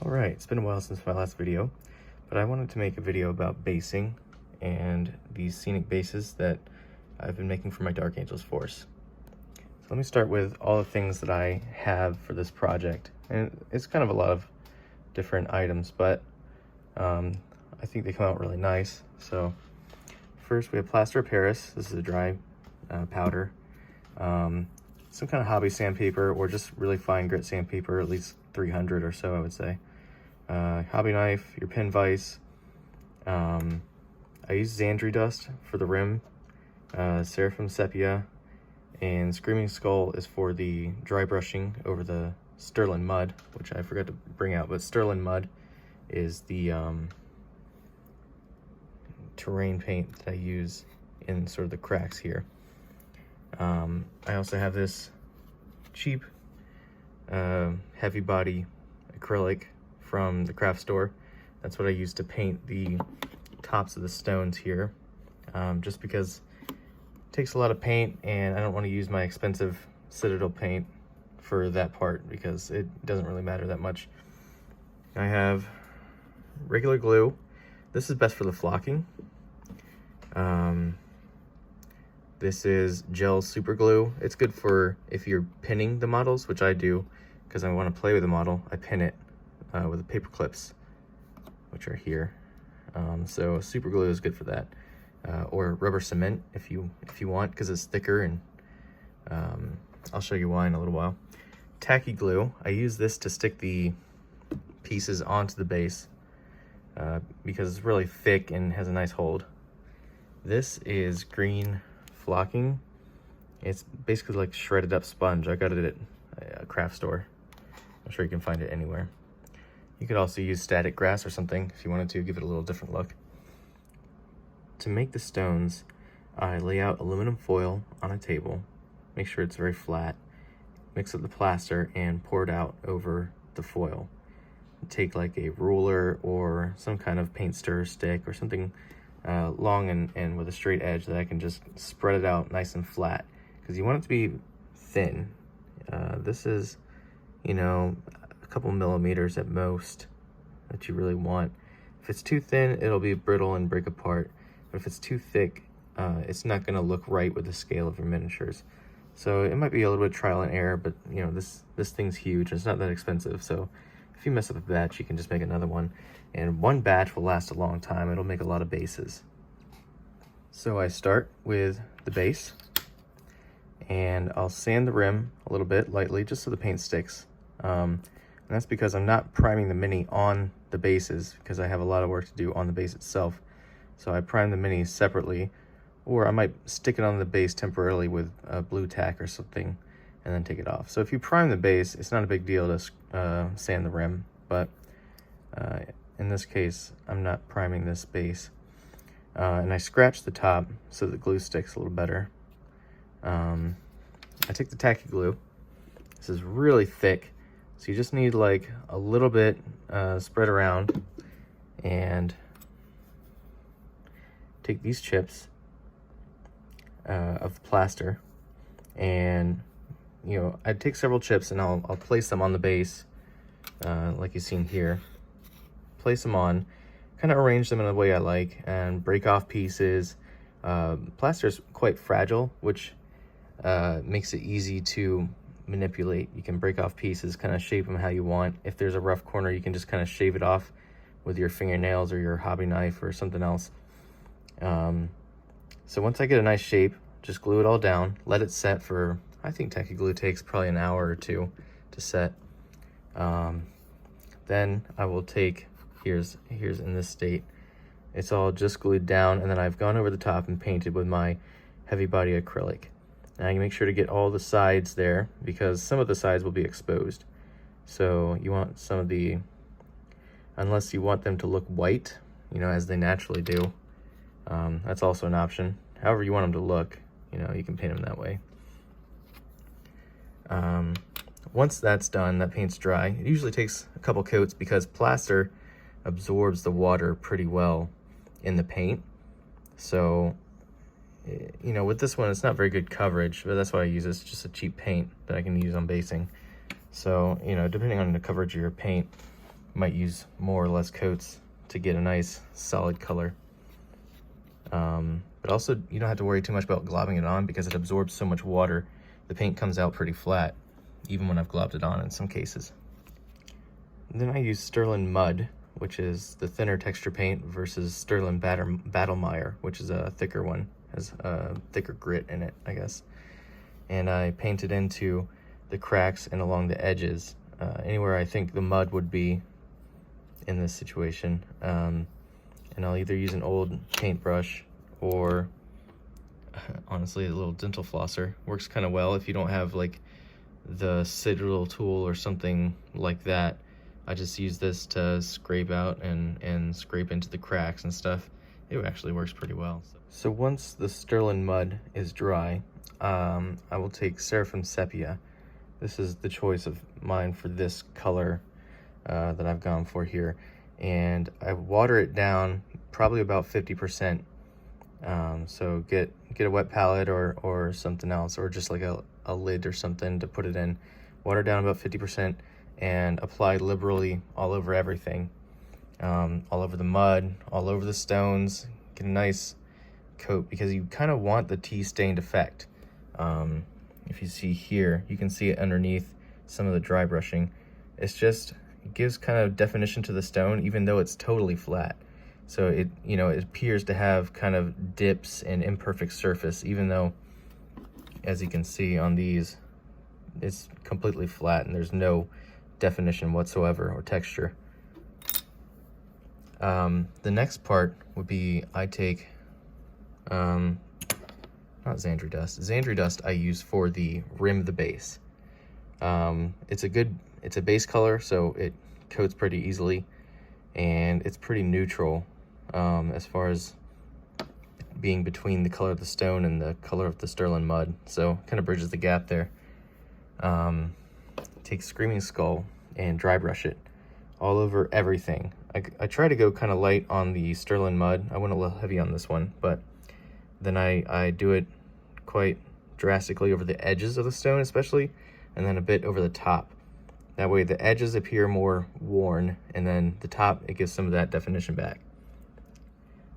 Alright, it's been a while since my last video, but I wanted to make a video about basing and these scenic bases that I've been making for my Dark Angels force. So let me start with all the things that I have for this project. And it's kind of a lot of different items, but I think they come out really nice. So first we have plaster of Paris. This is a dry powder. Some kind of hobby sandpaper or just really fine grit sandpaper, at least 300 or so I would say. Hobby knife, your pin vise. I use Xandri dust for the rim, Seraphim sepia, and Screaming Skull is for the dry brushing over the Sterling mud, which I forgot to bring out, but Sterling mud is the terrain paint that I use in sort of the cracks here. I also have this cheap heavy body acrylic from the craft store. That's what I use to paint the tops of the stones here, just because it takes a lot of paint and I don't want to use my expensive Citadel paint for that part because it doesn't really matter that much. I have regular glue. This is best for the flocking. This is gel super glue. It's good for if you're pinning the models, which I do because I want to play with the model. I pin it with the paper clips, which are here. So super glue is good for that, or rubber cement if you want, because it's thicker, and I'll show you why in a little while. Tacky glue. I use this to stick the pieces onto the base because it's really thick and has a nice hold. This is green flocking. It's basically like shredded up sponge. I got it at a craft store. I'm sure you can find it anywhere. You could also use static grass or something if you wanted to give it a little different look. To make the stones, I lay out aluminum foil on a table, make sure it's very flat, mix up the plaster and pour it out over the foil. Take like a ruler or some kind of paint stir stick or something long and with a straight edge that I can just spread it out nice and flat, because you want it to be thin. This is, you know, a couple millimeters at most that you really want. If it's too thin, it'll be brittle and break apart, but if it's too thick, it's not going to look right with the scale of your miniatures. So it might be a little bit trial and error, but you know, this thing's huge. It's not that expensive, so if you mess up a batch, you can just make another one. And one batch will last a long time. It'll make a lot of bases. So I start with the base, and I'll sand the rim a little bit lightly, just so the paint sticks. And that's because I'm not priming the mini on the bases, because I have a lot of work to do on the base itself. So I prime the mini separately, or I might stick it on the base temporarily with blue tack or something, and then take it off. So if you prime the base, it's not a big deal to sand the rim, but in this case, I'm not priming this base. And I scratch the top so the glue sticks a little better. I take the tacky glue. This is really thick, so you just need like a little bit spread around, and take these chips of the plaster, and you know, I'd take several chips and I'll place them on the base like you've seen here. Place them on, kind of arrange them in a way I like, and break off pieces. Plaster is quite fragile, which makes it easy to manipulate. You can break off pieces, kind of shape them how you want. If there's a rough corner, you can just kind of shave it off with your fingernails or your hobby knife or something else. So once I get a nice shape, just glue it all down, let it set for, I think tacky glue takes probably an hour or two to set. Then I will take, here's in this state, it's all just glued down, and then I've gone over the top and painted with my heavy body acrylic. Now you make sure to get all the sides there, because some of the sides will be exposed. So you want some of the, unless you want them to look white, you know, as they naturally do, that's also an option. However you want them to look, you know, you can paint them that way. Once that's done, that paint's dry. It usually takes a couple coats because plaster absorbs the water pretty well in the paint. So, you know, with this one, it's not very good coverage, but that's why I use it. It's just a cheap paint that I can use on basing. So, you know, depending on the coverage of your paint, Might use more or less coats to get a nice solid color. But also, you don't have to worry too much about globbing it on because it absorbs so much water. The paint comes out pretty flat, even when I've globbed it on in some cases. And then I use Sterling Mud, which is the thinner texture paint, versus Sterling Battlemire, which is a thicker one, has a thicker grit in it, I guess. And I paint it into the cracks and along the edges, anywhere I think the mud would be in this situation. And I'll either use an old paintbrush or honestly a little dental flosser. Works kind of well if you don't have like the sigil tool or something like that. I just use this to scrape out and scrape into the cracks and stuff. It actually works pretty well. So once the Sterling Mud is dry, I will take Seraphim Sepia. This is the choice of mine for this color that I've gone for here. And I water it down probably about 50%. So get a wet palette or something else, or just like a lid or something to put it in. Water down about 50% and apply liberally all over everything. All over the mud, all over the stones. Get a nice coat because you kind of want the tea stained effect. If you see here, you can see it underneath some of the dry brushing. It gives kind of definition to the stone, even though it's totally flat. So it appears to have kind of dips and imperfect surface, even though, as you can see on these, it's completely flat and there's no definition whatsoever or texture. The next part would be I take, not Xandri Dust. Xandri Dust I use for the rim of the base. It's a base color, so it coats pretty easily, and it's pretty neutral as far as being between the color of the stone and the color of the Sterling Mud, so kind of bridges the gap there. Take Screaming Skull and dry brush it all over everything. I try to go kind of light on the Sterling Mud. I went a little heavy on this one, but then I do it quite drastically over the edges of the stone especially, and then a bit over the top. That way the edges appear more worn, and then the top, it gives some of that definition back.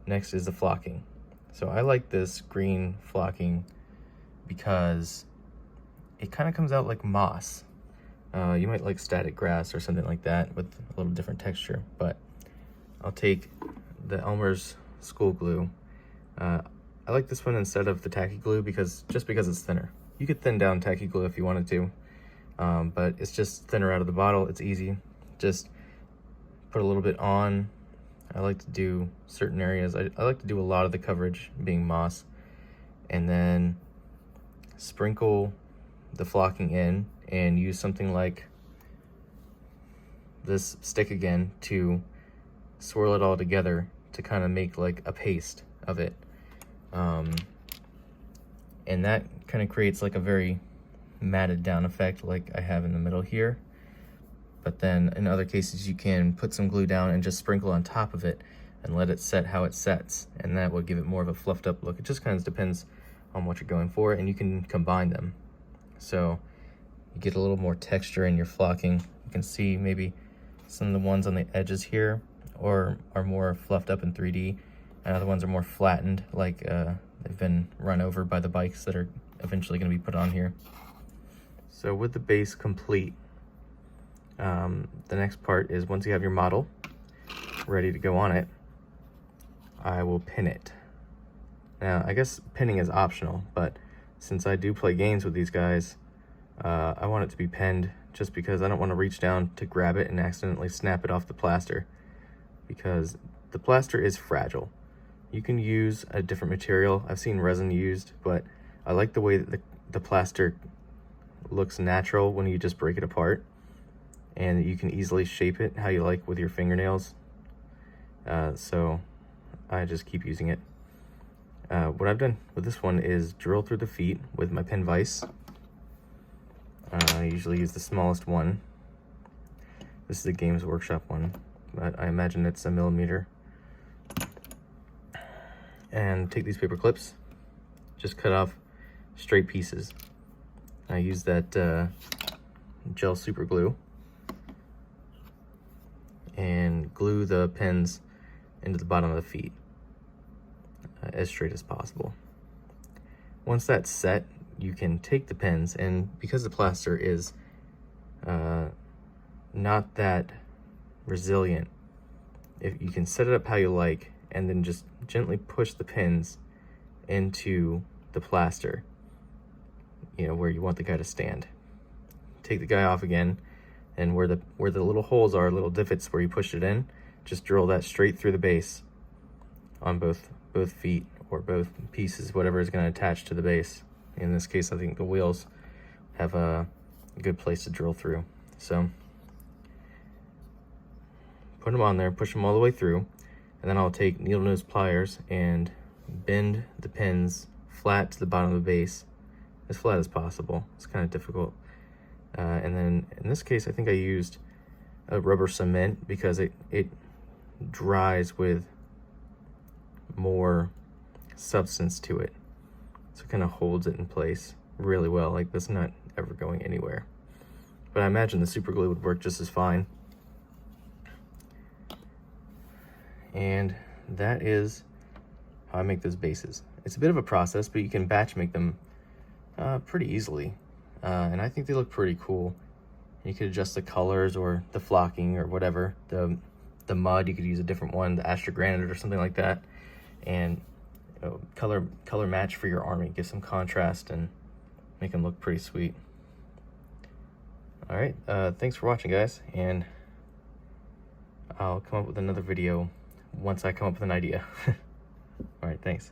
Next is the flocking. So I like this green flocking because it kind of comes out like moss. You might like static grass or something like that with a little different texture, but I'll take the Elmer's School Glue. I like this one instead of the tacky glue because it's thinner. You could thin down tacky glue if you wanted to, but it's just thinner out of the bottle. It's easy. Just put a little bit on. I like to do certain areas. I like to do a lot of the coverage being moss, and then sprinkle the flocking in and use something like this stick again to swirl it all together to kind of make like a paste of it. And that kind of creates like a very matted down effect like I have in the middle here. But then in other cases you can put some glue down and just sprinkle on top of it and let it set how it sets, and that will give it more of a fluffed up look. It just kind of depends on what you're going for, and you can combine them. So you get a little more texture in your flocking. You can see maybe some of the ones on the edges here are more fluffed up in 3D, and other ones are more flattened, like they've been run over by the bikes that are eventually going to be put on here. So with the base complete, the next part is once you have your model ready to go on it, I will pin it. Now, I guess pinning is optional, but since I do play games with these guys, I want it to be pinned just because I don't want to reach down to grab it and accidentally snap it off the plaster, because the plaster is fragile. You can use a different material. I've seen resin used, but I like the way that the plaster looks natural when you just break it apart, and you can easily shape it how you like with your fingernails. So I just keep using it. What I've done with this one is drill through the feet with my pin vise. I usually use the smallest one. This is a Games Workshop one, but I imagine it's 1 millimeter. And take these paper clips, just cut off straight pieces. I use that gel super glue and glue the pins into the bottom of the feet as straight as possible. Once that's set, you can take the pins, and because the plaster is not that resilient, if you can set it up how you like, and then just gently push the pins into the plaster, you know, where you want the guy to stand. Take the guy off again, and where the little holes are, little divots where you pushed it in, just drill that straight through the base on both feet or both pieces, whatever is going to attach to the base. In this case, I think the wheels have a good place to drill through. So put them on there, push them all the way through, and then I'll take needle nose pliers and bend the pins flat to the bottom of the base, as flat as possible. It's kind of difficult. And then in this case, I think I used a rubber cement because it dries with more substance to it. So it kind of holds it in place really well. Like, that's not ever going anywhere. But I imagine the super glue would work just as fine. And that is how I make those bases. It's a bit of a process, but you can batch make them pretty easily. And I think they look pretty cool. You could adjust the colors or the flocking or whatever. The mud, you could use a different one, the astrogranite or something like that. And color match for your army, give some contrast and make them look pretty sweet. All right, thanks for watching, guys, and I'll come up with another video once I come up with an idea. All right, thanks.